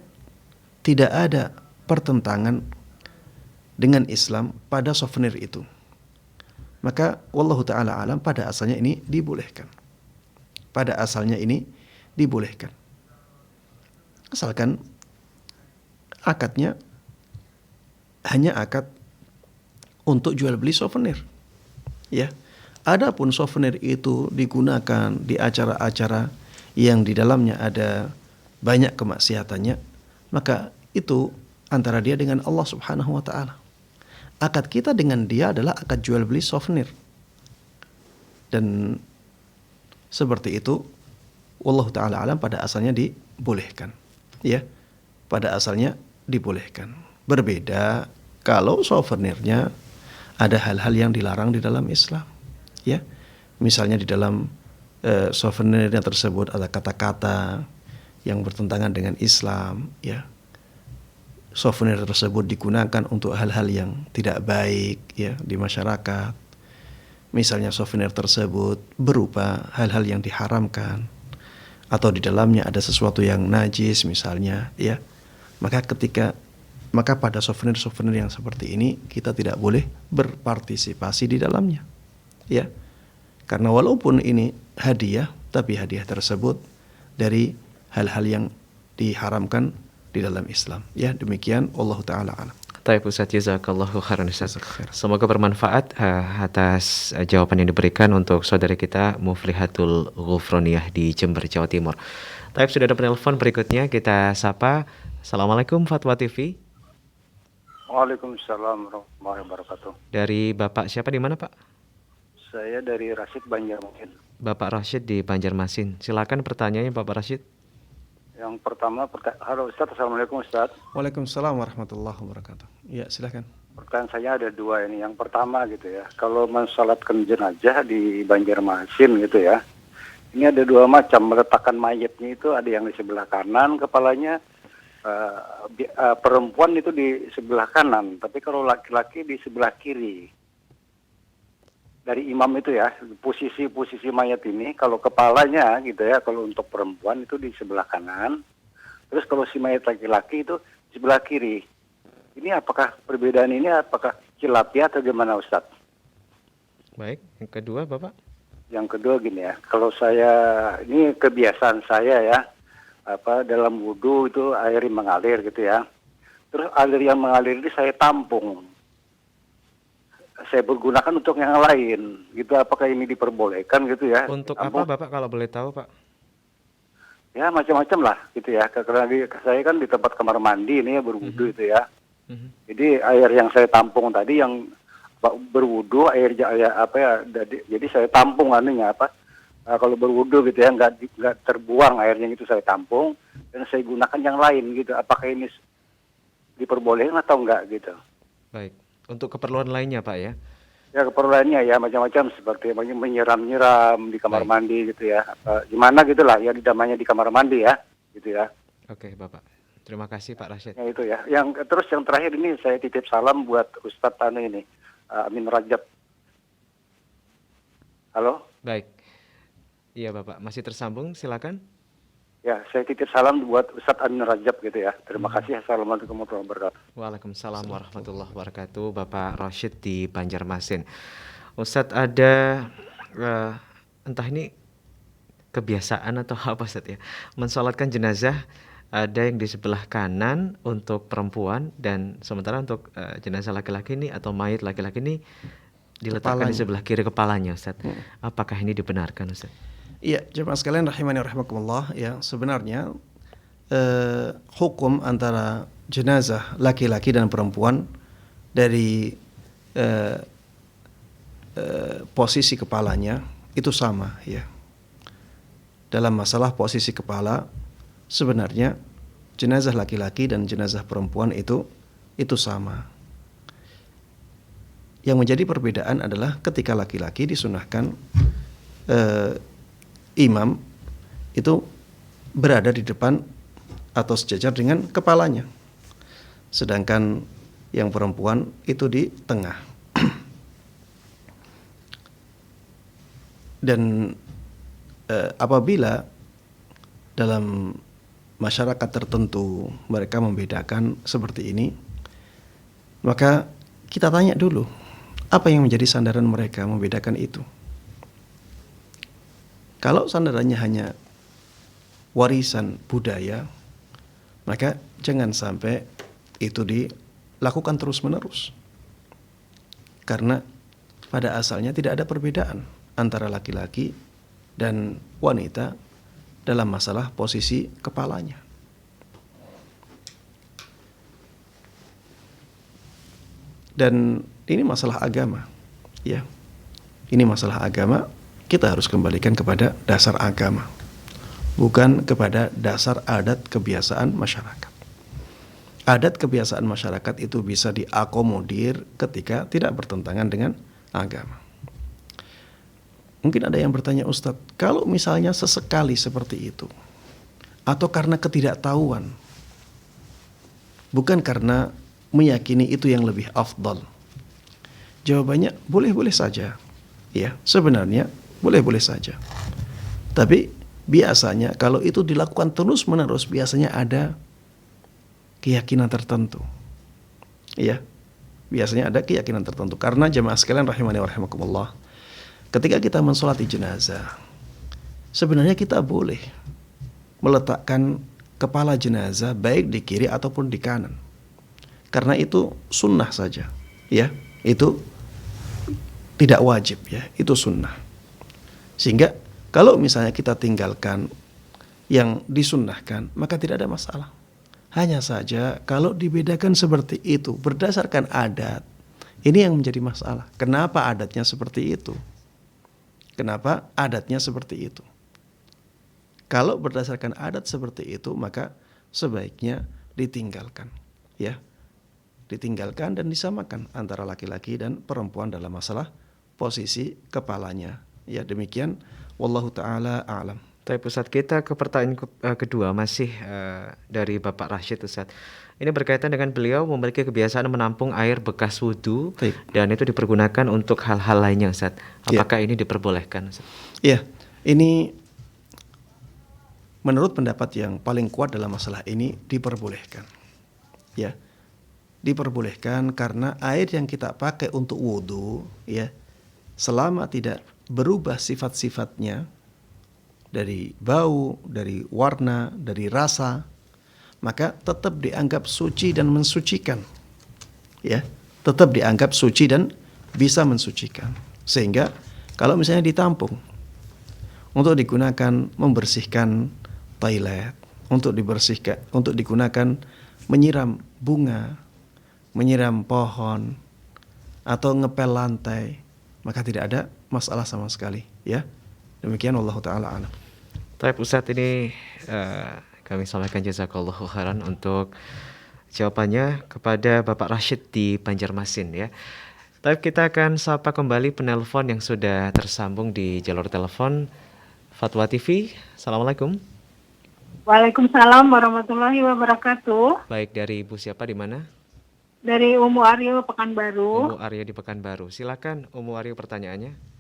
tidak ada pertentangan dengan Islam pada souvenir itu. Maka wallahu ta'ala alam, pada asalnya ini dibolehkan. Pada asalnya ini dibolehkan. Asalkan akadnya hanya akad untuk jual beli souvenir. Ya. Adapun souvenir itu digunakan di acara-acara yang di dalamnya ada banyak kemaksiatannya, maka itu antara dia dengan Allah Subhanahu wa taala. Akad kita dengan dia adalah akad jual beli souvenir. Dan seperti itu, wallahu taala alam, pada asalnya dibolehkan. Ya. Pada asalnya dibolehkan. Berbeda kalau souvenirnya ada hal-hal yang dilarang di dalam Islam. Ya. Misalnya di dalam souvenirnya tersebut ada kata-kata yang bertentangan dengan Islam, ya. Souvenir tersebut digunakan untuk hal-hal yang tidak baik, ya, di masyarakat. Misalnya souvenir tersebut berupa hal-hal yang diharamkan atau di dalamnya ada sesuatu yang najis misalnya, ya. Maka pada souvenir-souvenir yang seperti ini kita tidak boleh berpartisipasi di dalamnya, ya. Karena walaupun ini hadiah, tapi hadiah tersebut dari hal-hal yang diharamkan di dalam Islam. Ya, demikian Allah taala alam. Baik Ustaz, jazakallahu khairan Ustaz. Semoga bermanfaat atas jawaban yang diberikan untuk saudari kita Muflihatul Ghufroniyah di Jember, Jawa Timur. Baik, sudah ada penelpon berikutnya, kita sapa. Assalamualaikum Fatwa TV. Waalaikumsalam warahmatullahi wabarakatuh. Dari Bapak siapa, di mana Pak? Saya dari Rasid Banjarmasin. Bapak Rashid di Banjarmasin. Silakan pertanyaannya Bapak Rashid. Yang pertama, halo Ustaz, Assalamualaikum Ustaz. Waalaikumsalam warahmatullahi wabarakatuh. Ya, silakan. Pertanyaan saya ada dua ini. Yang pertama gitu ya, kalau mensalatkan jenazah di Banjarmasin gitu ya, ini ada dua macam. Meletakkan mayatnya itu ada yang di sebelah kanan kepalanya, perempuan itu di sebelah kanan, tapi kalau laki-laki di sebelah kiri. Dari imam itu ya, posisi mayat ini, kalau kepalanya gitu ya, kalau untuk perempuan itu di sebelah kanan, terus kalau si mayat laki-laki itu di sebelah kiri. Ini apakah perbedaan ini apakah khilafiyah atau gimana Ustaz? Baik, yang kedua Bapak. Yang kedua gini ya, kalau saya, ini kebiasaan saya ya, dalam wudhu itu air mengalir gitu ya. Terus air yang mengalir ini saya tampung. Saya pergunakan untuk yang lain gitu, apakah ini diperbolehkan gitu ya? Untuk apa Bapak kalau boleh tahu Pak? Ya macam-macam lah gitu ya, karena saya kan di tempat kamar mandi ini ya, berwudu itu ya. Jadi air yang saya tampung tadi yang berwudu, jadi saya tampung anunya kalau berwudu gitu ya, nggak terbuang airnya, itu saya tampung dan saya gunakan yang lain gitu, apakah ini diperbolehkan atau enggak gitu? Baik. Untuk keperluan lainnya Pak ya? Ya keperluannya ya macam-macam, seperti menyiram-nyiram di kamar mandi gitu ya. Gimana gitu lah ya, namanya di kamar mandi ya gitu ya. Oke Bapak, terima kasih Pak Rashid. Ya itu ya. Terus yang terakhir ini saya titip salam buat Ustadz ini Amin Rajab. Halo? Baik. Iya Bapak, masih tersambung, silakan. Ya, saya titip salam buat Ustadz Amin Rajab gitu ya. Terima kasih. Assalamualaikum warahmatullahi wabarakatuh. Waalaikumsalam warahmatullahi wabarakatuh. Bapak Rashid di Banjarmasin. Ustadz, ada entah ini kebiasaan atau apa Ustadz ya, mensolatkan jenazah, ada yang di sebelah kanan untuk perempuan dan sementara untuk jenazah laki-laki ini atau mayit laki-laki ini diletakkan di sebelah kiri kepalanya Ustadz. Apakah ini dibenarkan Ustadz? Iya, jemaah sekalian rahimani rahimakumullah, ya, sebenarnya hukum antara jenazah laki-laki dan perempuan dari posisi kepalanya itu sama ya. Dalam masalah posisi kepala, sebenarnya jenazah laki-laki dan jenazah perempuan itu sama. Yang menjadi perbedaan adalah ketika laki-laki disunahkan imam itu berada di depan atau sejajar dengan kepalanya, sedangkan yang perempuan itu di tengah. Dan apabila dalam masyarakat tertentu mereka membedakan seperti ini, maka kita tanya dulu apa yang menjadi sandaran mereka membedakan itu. Kalau sandarannya hanya warisan budaya, maka jangan sampai itu dilakukan terus-menerus. Karena pada asalnya tidak ada perbedaan antara laki-laki dan wanita dalam masalah posisi kepalanya. Dan ini masalah agama, ya. Ini masalah agama, kita harus kembalikan kepada dasar agama, bukan kepada dasar adat kebiasaan masyarakat. Adat kebiasaan masyarakat itu bisa diakomodir ketika tidak bertentangan dengan agama. Mungkin ada yang bertanya, Ustadz, kalau misalnya sesekali seperti itu, atau karena ketidaktahuan, bukan karena meyakini itu yang lebih afdal. Jawabannya boleh-boleh saja. Ya, sebenarnya boleh-boleh saja. Tapi biasanya kalau itu dilakukan terus-menerus, biasanya ada keyakinan tertentu. Ya, biasanya ada keyakinan tertentu. Karena jemaah sekalian rahimani wa rahimakumullah, ketika kita mensolati jenazah, sebenarnya kita boleh meletakkan kepala jenazah baik di kiri ataupun di kanan. Karena itu sunnah saja, ya. Itu tidak wajib, ya. Itu sunnah. Sehingga kalau misalnya kita tinggalkan yang disunnahkan, maka tidak ada masalah. Hanya saja kalau dibedakan seperti itu berdasarkan adat, ini yang menjadi masalah. Kenapa adatnya seperti itu? Kenapa adatnya seperti itu? Kalau berdasarkan adat seperti itu, maka sebaiknya ditinggalkan, ya. Ditinggalkan dan disamakan antara laki-laki dan perempuan dalam masalah posisi kepalanya. Ya, demikian, wallahu taala a'lam. Tapi Ustadz, kita ke pertanyaan kedua masih dari Bapak Rashid, Ustadz. Ini berkaitan dengan beliau memiliki kebiasaan menampung air bekas wudhu dan itu dipergunakan untuk hal-hal lainnya, Ustadz. Apakah ini diperbolehkan, Ustadz? Ya, ini menurut pendapat yang paling kuat dalam masalah ini diperbolehkan. Ya, diperbolehkan karena air yang kita pakai untuk wudhu, ya, selama tidak berubah sifat-sifatnya, dari bau, dari warna, dari rasa, maka tetap dianggap suci dan mensucikan. Ya, tetap dianggap suci dan bisa mensucikan. Sehingga kalau misalnya ditampung untuk digunakan membersihkan toilet, untuk digunakan menyiram bunga, menyiram pohon, atau ngepel lantai, maka tidak ada masalah sama sekali, ya. Demikian, wallahu taala a'lam. Baik Ustadz, ini kami sampaikan jazakallahu khairan untuk jawabannya kepada Bapak Rashid di Banjarmasin, ya. Tapi kita akan sapa kembali penelpon yang sudah tersambung di jalur telepon Fatwa TV. Assalamualaikum. Waalaikumsalam warahmatullahi wabarakatuh. Baik, dari Ibu siapa, di mana? Dari Umu Aryo Pekanbaru. Umu Aryo di Pekanbaru. Silakan Umu Aryo, pertanyaannya.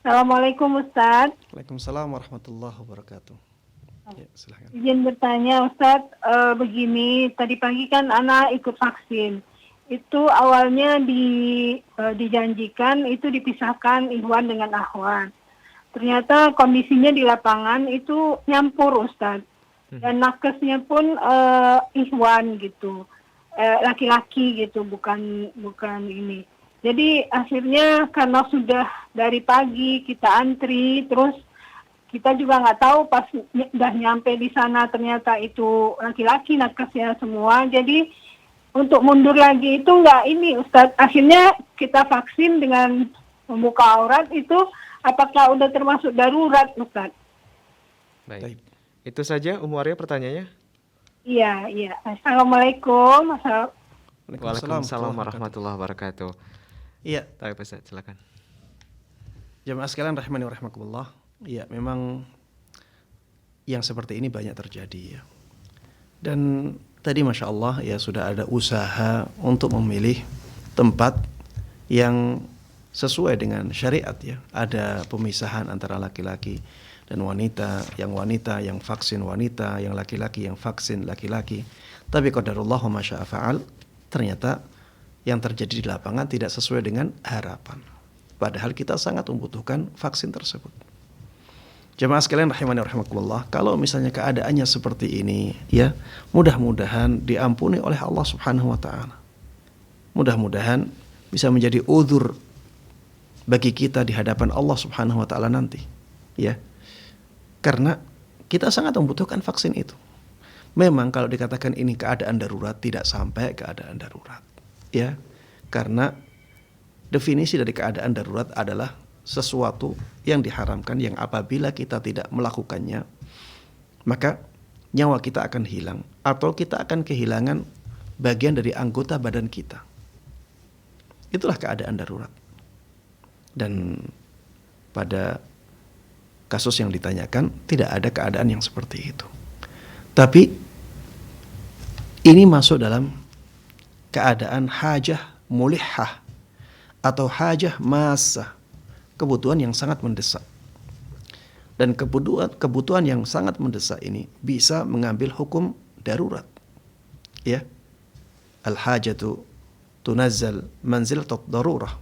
Assalamualaikum Ustadz. Waalaikumsalam warahmatullahi wabarakatuh. Ya, silakan. Izin bertanya Ustadz, begini, tadi pagi kan anak ikut vaksin. Itu awalnya dijanjikan itu dipisahkan Ikhwan dengan Akhwan. Ternyata kondisinya di lapangan itu nyampur Ustadz. Dan nakesnya pun Ikhwan gitu. Laki-laki gitu, bukan ini. Jadi akhirnya karena sudah dari pagi kita antri, terus kita juga nggak tahu pas udah nyampe di sana ternyata itu laki-laki nakesnya semua. Jadi untuk mundur lagi itu nggak ini Ustadz. Akhirnya kita vaksin dengan membuka aurat itu, apakah udah termasuk darurat Ustadz? Baik. Itu saja Umu Aryo pertanyaannya. Iya. Assalamualaikum. Waalaikumsalam warahmatullahi wabarakatuh. Iya. Baik Ustaz, silakan. Jamaah sekalian rahimani wa rahimakumullah. Iya, memang yang seperti ini banyak terjadi, ya. Dan tadi Masya Allah, ya, sudah ada usaha untuk memilih tempat yang sesuai dengan syariat, ya. Ada pemisahan antara laki-laki dan wanita yang vaksin wanita, yang laki-laki yang vaksin laki-laki. Tapi qadarullah wa ma syaa fa'al, ternyata yang terjadi di lapangan tidak sesuai dengan harapan. Padahal kita sangat membutuhkan vaksin tersebut. Jemaah sekalian rahimani rahimakumullah, kalau misalnya keadaannya seperti ini, ya, mudah-mudahan diampuni oleh Allah Subhanahu wa taala. Mudah-mudahan bisa menjadi uzur bagi kita di hadapan Allah Subhanahu wa taala nanti, ya. Karena kita sangat membutuhkan vaksin itu. Memang kalau dikatakan ini keadaan darurat, tidak sampai keadaan darurat, ya. Karena definisi dari keadaan darurat adalah sesuatu yang diharamkan yang apabila kita tidak melakukannya, maka nyawa kita akan hilang atau kita akan kehilangan bagian dari anggota badan kita. Itulah keadaan darurat. Dan pada kasus yang ditanyakan tidak ada keadaan yang seperti itu. Tapi ini masuk dalam keadaan hajah mulihah atau hajah massa, kebutuhan yang sangat mendesak. Dan kebutuhan yang sangat mendesak ini bisa mengambil hukum darurat. Ya. Al-hajatu tunazzal manzilatat darurah.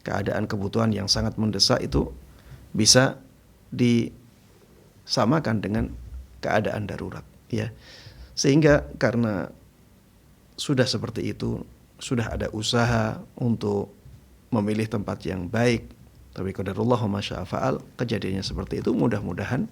Keadaan kebutuhan yang sangat mendesak itu bisa disamakan dengan keadaan darurat, ya. Sehingga karena sudah seperti itu, sudah ada usaha untuk memilih tempat yang baik, tapi qadarullah wa masya'a fa'al, kejadiannya seperti itu, mudah-mudahan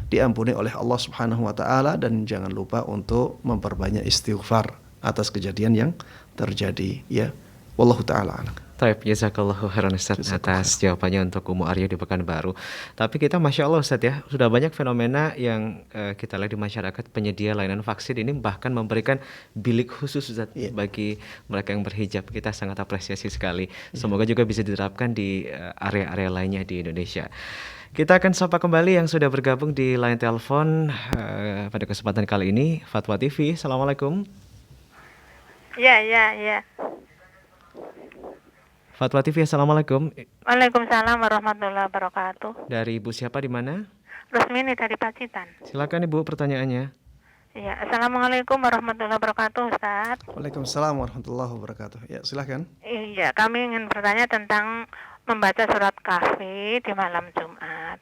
diampuni oleh Allah Subhanahu wa taala, dan jangan lupa untuk memperbanyak istighfar atas kejadian yang terjadi, ya. Wallahu taala a'lam. Taib, jazakallahu khairan Ustaz atas jawabannya untuk Umu Arya di Pekanbaru. Tapi kita Masya Allah Ustaz ya, sudah banyak fenomena yang kita lihat di masyarakat, penyedia layanan vaksin ini bahkan memberikan bilik khusus Ustaz bagi mereka yang berhijab. Kita sangat apresiasi sekali. Semoga juga bisa diterapkan di area-area lainnya di Indonesia. Kita akan sapa kembali yang sudah bergabung di line telepon pada kesempatan kali ini, Fatwa TV. Assalamualaikum. Ya. Fatwa TV, Assalamualaikum. Waalaikumsalam warahmatullahi wabarakatuh. Dari Ibu siapa, di mana? Rusmini dari Pacitan. Silakan Ibu pertanyaannya. Iya, Assalamualaikum warahmatullahi wabarakatuh, Ustaz. Waalaikumsalam warahmatullahi wabarakatuh. Ya, silakan. Iya, kami ingin bertanya tentang membaca surat Kahfi di malam Jumat.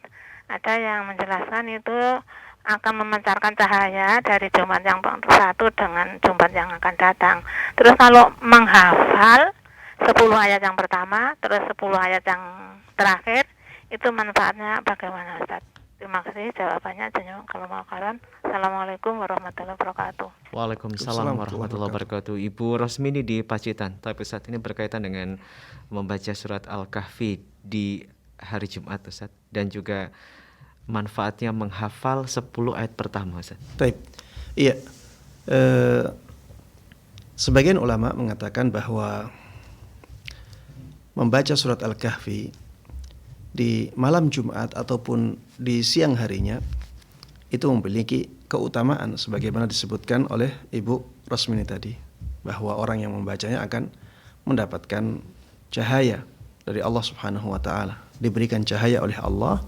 Ada yang menjelaskan itu akan memancarkan cahaya dari Jumat yang satu dengan Jumat yang akan datang. Terus kalau menghafal 10 ayat yang pertama, terus 10 ayat yang terakhir, itu manfaatnya bagaimana Ustaz? Terima kasih jawabannya. Kalau mau kawan, Assalamualaikum warahmatullahi wabarakatuh. Waalaikumsalam warahmatullahi wabarakatuh. Ibu Rosmini di Pacitan. Tapi saat ini berkaitan dengan membaca surat Al-Kahfi di hari Jumat Ustaz, dan juga manfaatnya menghafal 10 ayat pertama Ustaz. Baik. Iya. Sebagian ulama mengatakan bahwa membaca surat Al-Kahfi di malam Jumat ataupun di siang harinya itu memiliki keutamaan sebagaimana disebutkan oleh Ibu Rosmini tadi, bahwa orang yang membacanya akan mendapatkan cahaya dari Allah Subhanahu wa taala, diberikan cahaya oleh Allah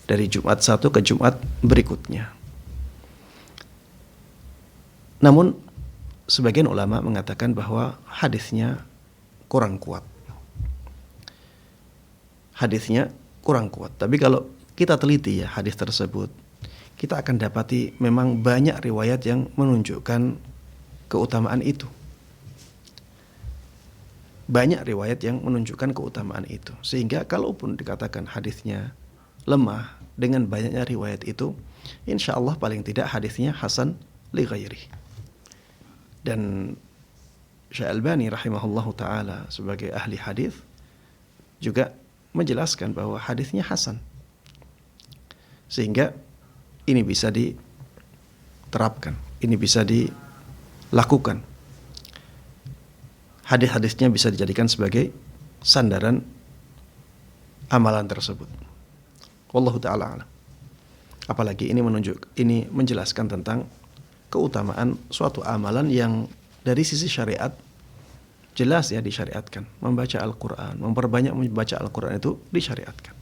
dari Jumat satu ke Jumat berikutnya. Namun sebagian ulama mengatakan bahwa hadisnya kurang kuat. Tapi kalau kita teliti ya hadis tersebut, kita akan dapati memang banyak riwayat yang menunjukkan keutamaan itu. Sehingga kalaupun dikatakan hadisnya lemah, dengan banyaknya riwayat itu, insya Allah paling tidak hadisnya hasan li ghairi. Dan Syekh Albani rahimahullahu ta'ala sebagai ahli hadis juga menjelaskan bahwa hadisnya hasan, sehingga ini bisa diterapkan, ini bisa dilakukan. Hadis-hadisnya bisa dijadikan sebagai sandaran amalan tersebut. Wallahu ta'ala a'lam. Apalagi ini menjelaskan tentang keutamaan suatu amalan yang dari sisi syariat jelas ya disyariatkan. Membaca Al-Quran, memperbanyak membaca Al-Quran itu disyariatkan.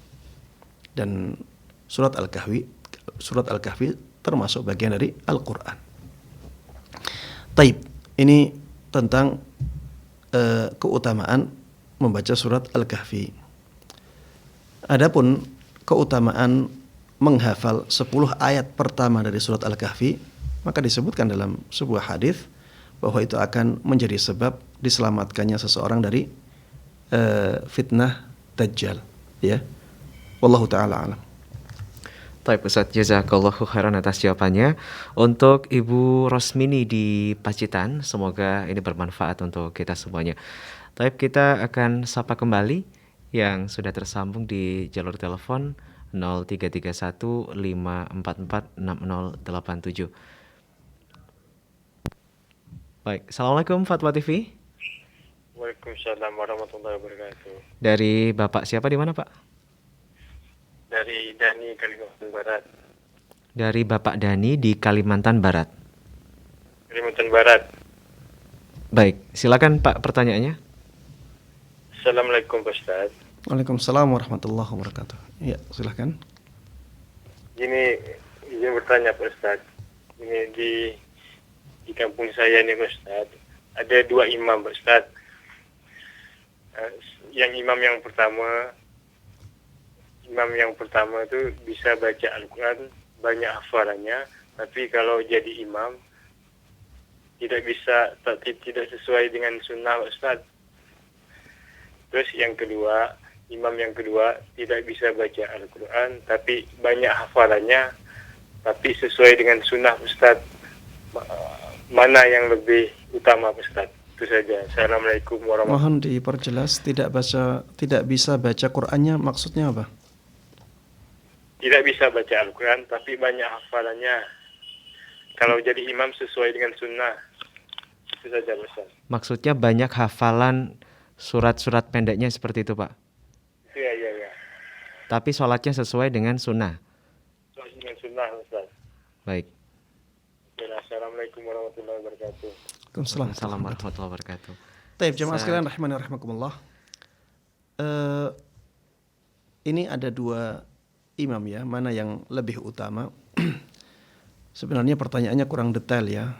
Dan surat Al-Kahfi termasuk bagian dari Al-Quran. Taib, ini tentang keutamaan membaca surat Al-Kahfi. Adapun keutamaan menghafal 10 ayat pertama dari surat Al-Kahfi, maka disebutkan dalam sebuah hadis bahwa itu akan menjadi sebab diselamatkannya seseorang dari fitnah Dajjal, ya. Wallahu ta'ala alam. Baik Ustaz, jazakallahu khairan atas jawabannya. Untuk Ibu Rosmini di Pacitan, semoga ini bermanfaat untuk kita semuanya. Baik, kita akan sapa kembali yang sudah tersambung di jalur telepon 0331 544 6087. Baik, Assalamualaikum Fatwa TV. Waalaikumsalam warahmatullahi wabarakatuh. Dari Bapak siapa di mana Pak? Dari Dani, Kalimantan Barat. Dari Bapak Dani di Kalimantan Barat. Kalimantan Barat. Baik, silakan Pak pertanyaannya. Assalamualaikum Pak Ustaz. Waalaikumsalam warahmatullahi wabarakatuh. Ya, silahkan. Ini izin bertanya Pak Ustaz. Ini di kampung saya nih Pak Ustaz. Ada 2 imam Pak Ustaz. Yang imam yang pertama itu bisa baca Al-Quran, banyak hafalannya, tapi kalau jadi imam tidak sesuai dengan sunnah Ustaz. Terus imam yang kedua tidak bisa baca Al-Quran, tapi banyak hafalannya, tapi sesuai dengan sunnah Ustaz. Mana yang lebih utama Ustaz? Itu saja. Assalamualaikum warahmatullahi Mohon diperjelas, tidak bisa baca Qur'annya maksudnya apa? Tidak bisa baca Al-Quran, tapi banyak hafalannya. Kalau jadi imam sesuai dengan sunnah. Itu saja, Ustaz. Maksudnya banyak hafalan surat-surat pendeknya seperti itu, Pak? Iya. Tapi sholatnya sesuai dengan sunnah? Sesuai dengan sunnah, Ustaz. Baik. Assalamualaikum warahmatullahi wabarakatuh. Waalaikumsalam warahmatullahi wabarakatuh. Taib, jemaah sekalian rahimani wa rahimakumullah. Ini ada 2 imam ya, mana yang lebih utama? Sebenarnya pertanyaannya kurang detail ya.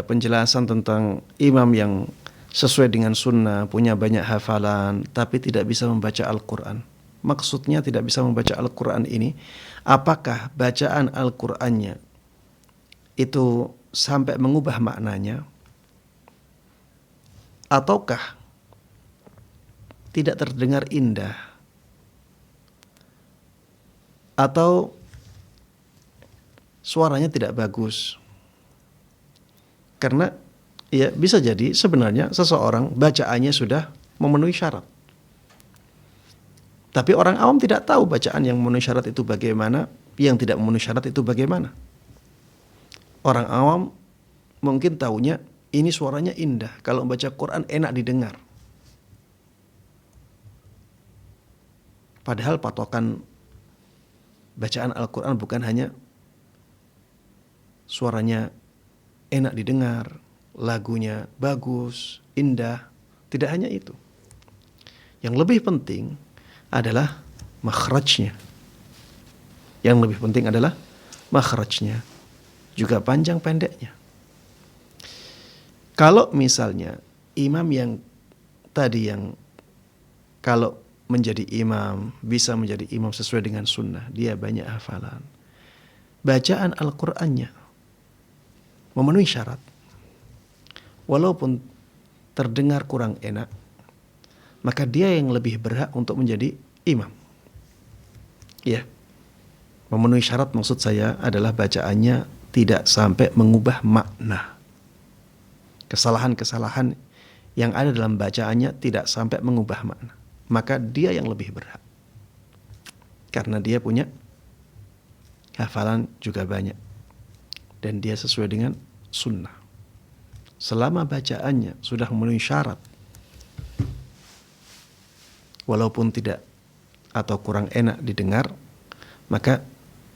Penjelasan tentang imam yang sesuai dengan sunnah, punya banyak hafalan, tapi tidak bisa membaca Al-Quran. Maksudnya tidak bisa membaca Al-Quran ini, apakah bacaan Al-Qurannya itu sampai mengubah maknanya, ataukah tidak terdengar indah, atau suaranya tidak bagus. Karena ya bisa jadi sebenarnya seseorang bacaannya sudah memenuhi syarat, tapi orang awam tidak tahu bacaan yang memenuhi syarat itu bagaimana, yang tidak memenuhi syarat itu bagaimana. Orang awam mungkin taunya ini suaranya indah, kalau membaca Quran enak didengar. Padahal patokan bacaan Al-Quran bukan hanya suaranya enak didengar, lagunya bagus, indah. Tidak hanya itu. Yang lebih penting adalah makhrajnya. Yang lebih penting adalah makhrajnya, juga panjang pendeknya. Kalau misalnya imam yang tadi yang kalau menjadi imam, bisa menjadi imam sesuai dengan sunnah, dia banyak hafalan, bacaan Al-Qur'annya memenuhi syarat, walaupun terdengar kurang enak, maka dia yang lebih berhak untuk menjadi imam. Ya, memenuhi syarat maksud saya adalah bacaannya tidak sampai mengubah makna. Kesalahan-kesalahan yang ada dalam bacaannya tidak sampai mengubah makna. Maka dia yang lebih berhak. Karena dia punya hafalan juga banyak. Dan dia sesuai dengan sunnah. Selama bacaannya sudah memenuhi syarat, walaupun tidak atau kurang enak didengar, maka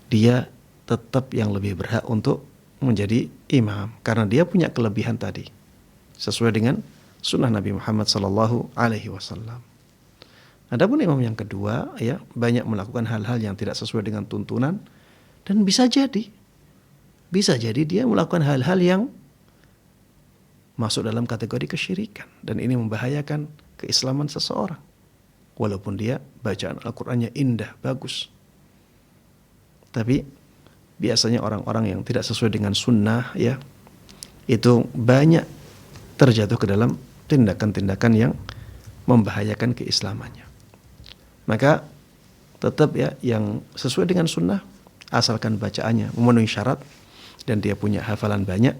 dia tetap yang lebih berhak untuk menjadi imam. Karena dia punya kelebihan tadi. Sesuai dengan sunnah Nabi Muhammad SAW. Adapun imam yang kedua, ya, banyak melakukan hal-hal yang tidak sesuai dengan tuntunan, dan bisa jadi dia melakukan hal-hal yang masuk dalam kategori kesyirikan, dan ini membahayakan keislaman seseorang. Walaupun dia bacaan Al-Qur'annya indah, bagus, tapi biasanya orang-orang yang tidak sesuai dengan sunnah, ya, itu banyak terjatuh ke dalam tindakan-tindakan yang membahayakan keislamannya. Maka tetap ya yang sesuai dengan sunnah asalkan bacaannya memenuhi syarat dan dia punya hafalan banyak,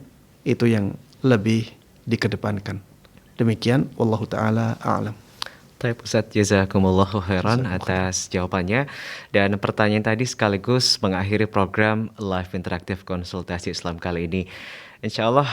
itu yang lebih dikedepankan. Demikian, wallahu taala a'lam. Baik Ustaz, jazakumullahu khairan atas jawabannya. Dan pertanyaan tadi sekaligus mengakhiri program live interaktif konsultasi Islam kali ini. Insya Allah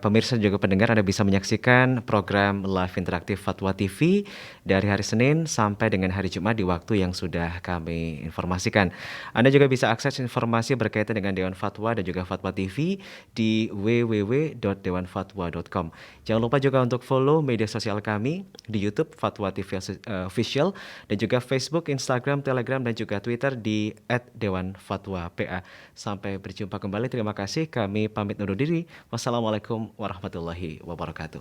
pemirsa juga pendengar Anda bisa menyaksikan program live interaktif Fatwa TV dari hari Senin sampai dengan hari Jumat di waktu yang sudah kami informasikan. Anda juga bisa akses informasi berkaitan dengan Dewan Fatwa dan juga Fatwa TV di www.dewanfatwa.com. Jangan lupa juga untuk follow media sosial kami di YouTube Fatwa TV Official dan juga Facebook, Instagram, Telegram dan juga Twitter di @dewanfatwa.pa. Sampai berjumpa kembali. Terima kasih. Kami pamit undur diri. Wassalamualaikum warahmatullahi wabarakatuh.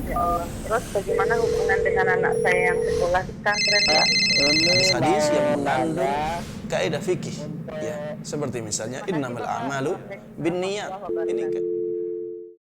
Ya Allah. Terus bagaimana hubungan dengan anak saya yang sekolah di pesantren, Pak? Hadis yang mengandung kaidah fikih, ya, seperti misalnya innamal a'malu binniyat. Ini